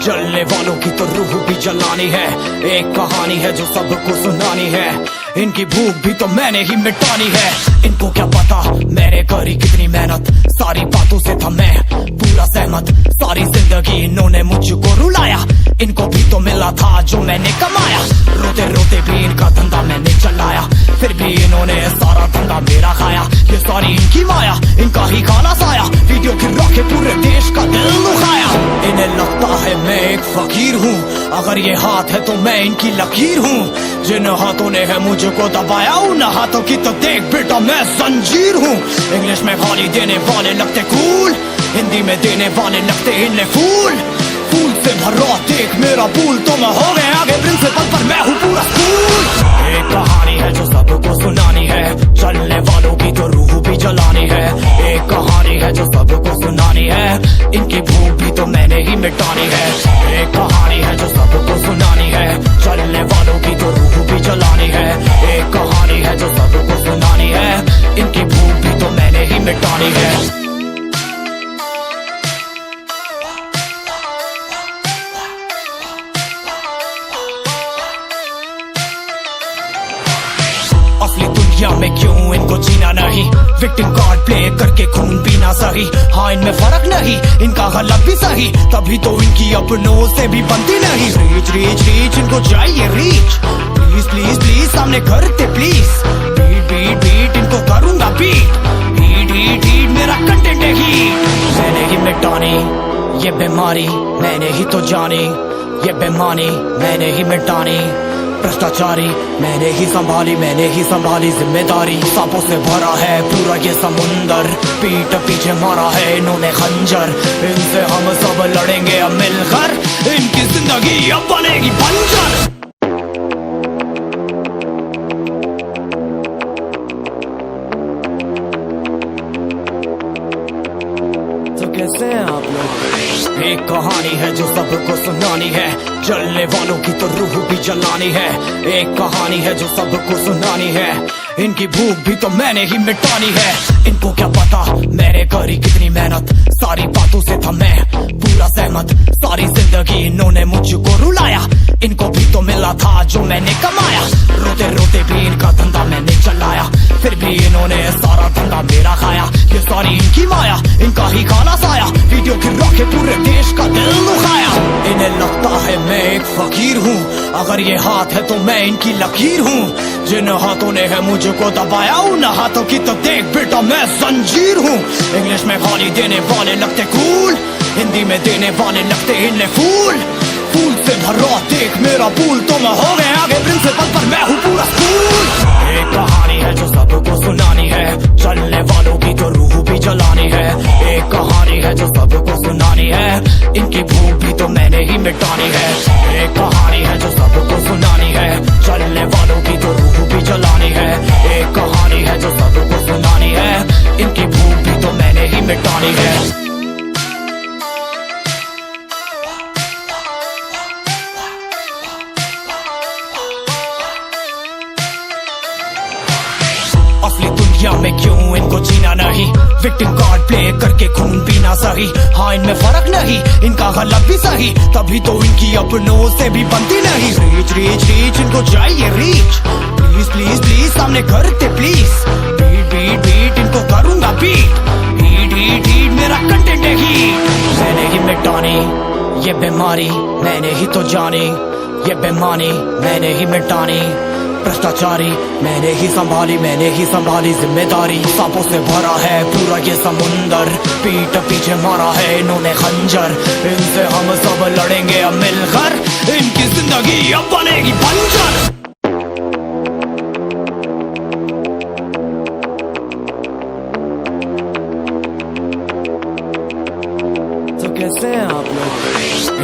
जलने वालों की तो रूह भी जलानी है। एक कहानी है जो सबको सुनानी है। इनकी भूख भी तो मैंने ही मिटानी है। इनको क्या पता मैंने करी कितनी मेहनत, सारी बातों से था मैं पूरा सहमत। सारी जिंदगी इन्होंने मुझको रुलाया, इनको भी तो मिला था जो मैंने कमाया। रोते रोते भी इनका धंधा मैंने चलाया, फिर भी इन्होंने सारा धंधा मेरा खाया। ये सारी इनकी माया, इनका ही खाना साया, वीडियो गिरा के पूरे देश का दिल दुखाया। इन्हें लगता है मैं एक फकीर हूँ, अगर ये हाथ है तो मैं इनकी लकीर हूँ। जिन हाथों ने है मुझको दबाया, उन हाथों की तो देख बेटा मैं जंजीर हूँ। इंग्लिश में गाली देने वाले लगते कूल, हिंदी में देने वाले लगते इन्हें फूल। फूल से भरा देख मेरा पूल, तो मैं हो गया आगे प्रिंसिपल पर मैं हूँ पूरा स्कूल। एक कहानी है जो सबको सुनानी है, चलने वालों की तो रूह भी जलानी है। एक कहानी है जो सबको सुनानी है, इनकी भूख भी तो मैंने ही मिटानी है। एक कहानी है जो सबको सुनानी है, चलने वालों की तो रूह भी जलानी है। एक कहानी है जो सबको सुनानी है, इनकी भूख भी तो मैंने ही मिटानी है। असली दुनिया में क्यों इनको जीना नहीं, विक्टिम कार्ड प्ले करके खून पीना सही। हाँ इनमें फर्क नहीं, इनका गलत भी सही, तभी तो इनकी अपनों से भी बनती नहीं। रीच रीच रीच इनको चाहिए रीच, प्लीज प्लीज प्लीज सामने करते प्लीज। बीट बीट बीट इनको करूंगा बीट, हीट हीट हीट मेरा कंटेंट है हीट। मैंने ही मिटानी ये बीमारी, मैंने ही तो जानी ये बेमानी, मैंने ही मिटानी भ्रष्टाचारी। मैंने ही संभाली जिम्मेदारी। सांपों से भरा है पूरा ये समुंदर, पीठ पीछे मारा है इन्होंने खंजर। इनसे हम सब लड़ेंगे अब मिलकर, इनकी जिंदगी अब बनेगी बंजर। तो कैसे हैं आप लोग? एक कहानी है जो सबको सुनानी है, जलने वालों की तो रूह भी जलानी है। एक कहानी है जो सबको सुनानी है, इनकी भूख भी तो मैंने ही मिटानी है। इनको क्या पता मैंने करी कितनी मेहनत, सारी बातों से था मैं पूरा सहमत। सारी जिंदगी इन्होंने मुझको रुलाया, इनको भी तो मिला था जो मैंने कमाया। रोते रोते भी इनका धंधा मैंने चलाया, फिर भी इन्होंने सारा धंधा मेरा खाया। ये सारी इनकी माया, इनका ही खाना साया, वीडियो गिरा के पूरे देश का दिल दुखाया। इन्हें लगता है मैं एक फकीर हूँ, अगर ये हाथ है तो मैं इनकी लकीर हूँ। जिन हाथों ने है मुझको दबाया, उन हाथों की तो देख बेटा मैं जंजीर हूँ। इंग्लिश में गाली देने वाले लगते कूल, हिंदी में देने वाले लगते इन्हें फूल। फूल से भरा देख मेरा पूल, तो मैं हो गया आगे प्रिंसिपल पर मैं हूँ पूरा स्कूल। एक कहानी है जो सबको सुनानी है, चलने वालों की तो रूह भी जलानी है। एक कहानी है जो सबको सुनानी है, इनकी भूख भी तो मैंने ही मिटानी है। एक कहानी है जो सबको सुनानी है, चलने वालों की तो रूह भी जलानी है। एक कहानी है जो सबको सुनानी है, इनकी भूख भी तो मैंने ही मिटानी है। असली दुनिया में क्यों इनको जीना नहीं, विक्टिम कार्ड प्ले करके खून पीना सही। हाँ इनमें फर्क नहीं, इनका गलत भी सही, तभी तो इनकी अपनों से भी बनती नहीं। रीच रीच रीच इनको चाहिए रीच, प्लीज प्लीज प्लीज सामने करते प्लीज। बीट बीट बीट इनको करूंगा बीट, हीट हीट हीट मेरा कंटेंट है हीट। मैंने ही मिटानी ये बीमारी, मैंने ही तो जानी ये बेमानी, मैंने ही मिटानी भ्रष्टाचारी। मैंने ही संभाली जिम्मेदारी। सांपों से भरा है पूरा ये समुंदर, पीठ पीछे मारा है इन्होंने खंजर। इनसे हम सब लड़ेंगे अब मिलकर, इनकी जिंदगी अब बनेगी बंजर। तो कैसे हैं आप लोग?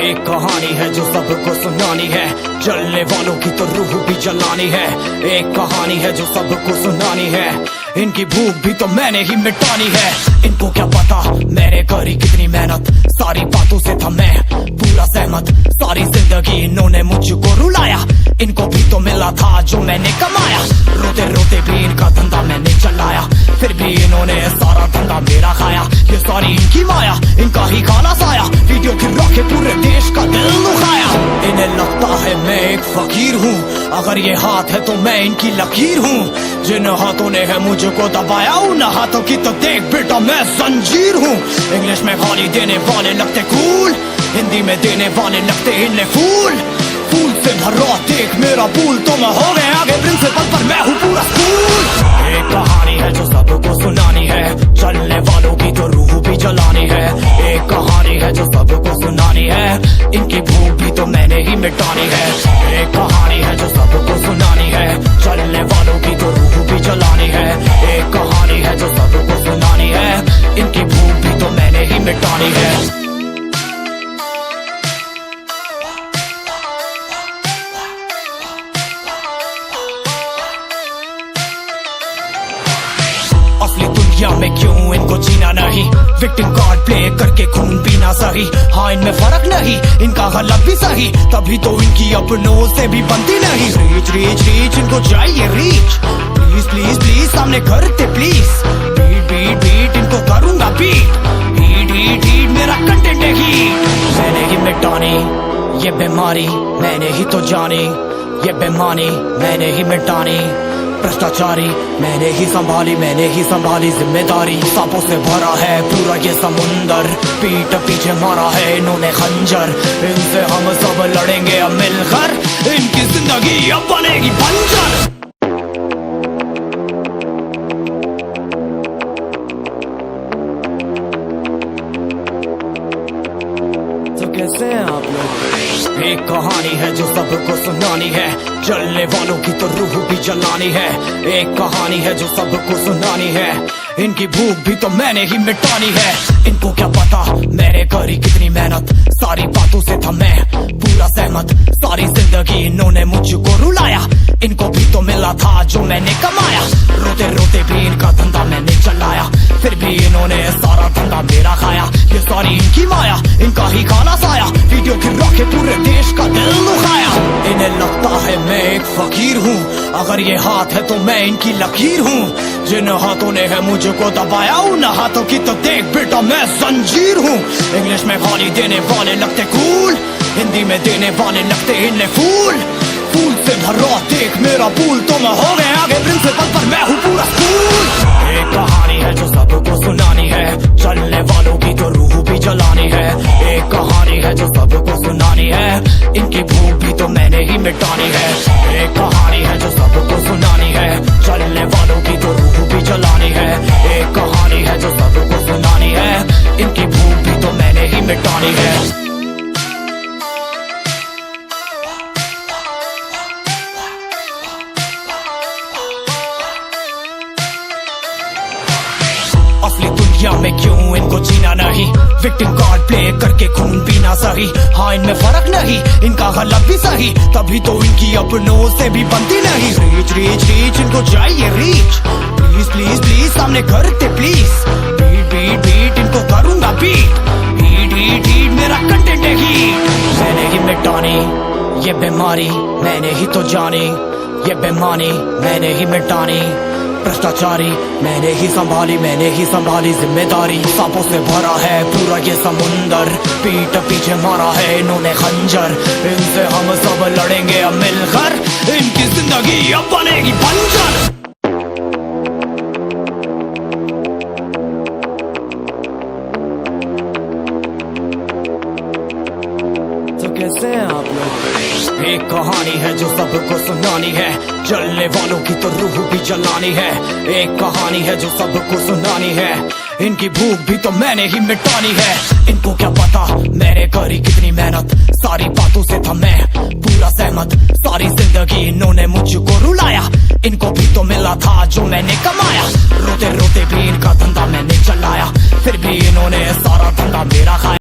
एक कहानी है जो सबको सुनानी है, जलने वालों की तो रूह भी जलानी है। एक कहानी है जो सबको सुनानी है, इनकी भूख भी तो मैंने ही मिटानी है। इनको क्या पता मैंने करी कितनी मेहनत, सारी बातों से था मैं पूरा सहमत। सारी जिंदगी इन्होंने मुझको रुलाया, इनको भी तो मिला था जो मैंने कमाया। रोते रोते भी इनका धंधा मैंने चलाया, फिर भी इन्होंने सारा धंधा मेरा खाया। ये सारी इनकी माया, इनका ही खाना साया। वीडियो गिरा के पूरे देश का दिल दुखाया। इन्हें लगता है मैं एक फकीर हूँ, अगर ये हाथ है तो मैं इनकी लकीर हूँ। जिन हाथों ने है मुझको दबाया उन हाथों की तो देख बेटा मैं जंजीर हूँ। इंग्लिश में गाली देने वाले लगते कूल, हिंदी में देने वाले लगते इन्हें फूल। फूल से भरा देख मेरा पूल, तो मैं हो गया आगे प्रिंसिपल पर मैं हूँ पूरा स्कूल। एक कहानी है जो सबको सुनानी है, चलने वालों की तो रूह भी जलानी है। एक कहानी है जो सबको सुनानी है, इनकी भूख भी तो मैंने ही मिटानी है। एक कहानी है जो सबको सुनानी है, चलने वालों की तो रूह भी जलानी है। एक कहानी है जो सबको सुनानी है, इनकी भूख भी तो मैंने ही मिटानी है। असली दुनिया में क्यों इनको जीना नहीं, विक्टिम कार्ड प्ले करके खून पीना सही। हाँ इनमें फर्क नहीं, इनका गलत भी सही, तभी तो इनकी अपनों से भी बनती नहीं। रीच रीच रीच इनको चाहिए रीच, प्लीज प्लीज प्लीज सामने करते प्लीज। बीट बीट बीट इनको करूंगा बीट, हीट हीट हीट मेरा कंटेंट है हीट। मैंने ही मिटानी ये बीमारी, मैंने ही तो जानी ये बेमानी, मैंने ही मिटानी भ्रष्टाचारी। मैंने ही संभाली जिम्मेदारी। सांपों से भरा है पूरा ये समुंदर, पीठ पीछे मारा है इन्होंने खंजर। इनसे हम सब लड़ेंगे अब मिलकर, इनकी जिंदगी अब बनेगी बंजर। तो कैसे हैं आप लोग? एक कहानी है जो सबको सुनानी है, जलने वालों की तो रूह भी जलानी है। एक कहानी है जो सबको सुनानी है, इनकी भूख भी तो मैंने ही मिटानी है। इनको क्या पता मैंने करी कितनी मेहनत, सारी बातों से था मैं पूरा सहमत। सारी जिंदगी इन्होंने मुझको रुलाया, इनको भी तो मिला था जो मैंने कमाया। रोते रोते भी इनका धंधा मैंने चलाया, फिर भी इन्होंने सारा धंधा मेरा खाया। ये सारी इनकी माया, इनका ही खाना साया, वीडियो गिरा के पूरे देश का दिल दुखाया। इन्हें लगता है मैं एक फकीर हूँ, अगर ये हाथ है तो मैं इनकी लकीर हूँ। जिन हाथों ने है मुझको दबाया उन हाथों की तो देख बेटा मैं जंजीर हूँ। इंग्लिश में गाली देने वाले लगते कूल, हिंदी में देने वाले लगते इन्हें फूल। फूल से भरा देख मेरा पूल, तो मैं हो गया आगे प्रिंसिपल पर मैं हूँ पूरा स्कूल। एक कहानी है जो सबको सुनानी है, चलने वालों की तो रूह भी जलानी है। एक कहानी है जो सबको सुनानी है, इनकी भूख भी तो मैंने ही मिटानी है। एक कहानी है जो सबको सुनानी है, चलने वालों की तो रूह भी जलानी है। एक कहानी है जो सबको सुनानी है, इनकी भूख भी तो मैंने ही मिटानी है। असली दुनिया में क्यों इनको जीना नहीं, विक्टिम कार्ड प्ले करके खून पीना सही। हाँ इनमें फर्क नहीं, इनका गलत भी सही, तभी तो इनकी अपनों से भी बनती नहीं। रीच रीच रीच इनको चाहिए रीच, प्लीज प्लीज प्लीज सामने करते प्लीज। बीट बीट बीट इनको करूंगा बीट, हीट हीट हीट मेरा कंटेंट है हीट। मैंने ही मिटानी ये बीमारी, मैंने ही तो जानी ये बेमानी, मैंने ही मिटानी भ्रष्टाचारी। मैंने ही संभाली जिम्मेदारी। सांपों से भरा है पूरा ये समुंदर, पीठ पीछे मारा है इन्होंने खंजर। इनसे हम सब लड़ेंगे अब मिलकर, इनकी जिंदगी अब बनेगी बंजर। तो कैसे हैं आप लोग? एक कहानी है जो सबको सुनानी है, जलने वालों की तो रूह भी जलानी है। एक कहानी है जो सबको सुनानी है, इनकी भूख भी तो मैंने ही मिटानी है। इनको क्या पता मैंने करी कितनी मेहनत, सारी बातों से था मैं पूरा सहमत। सारी जिंदगी इन्होंने मुझको रुलाया, इनको भी तो मिला था जो मैंने कमाया। रोते रोते भी इनका धंधा मैंने चलाया, फिर भी इन्होंने सारा धंधा मेरा खाया।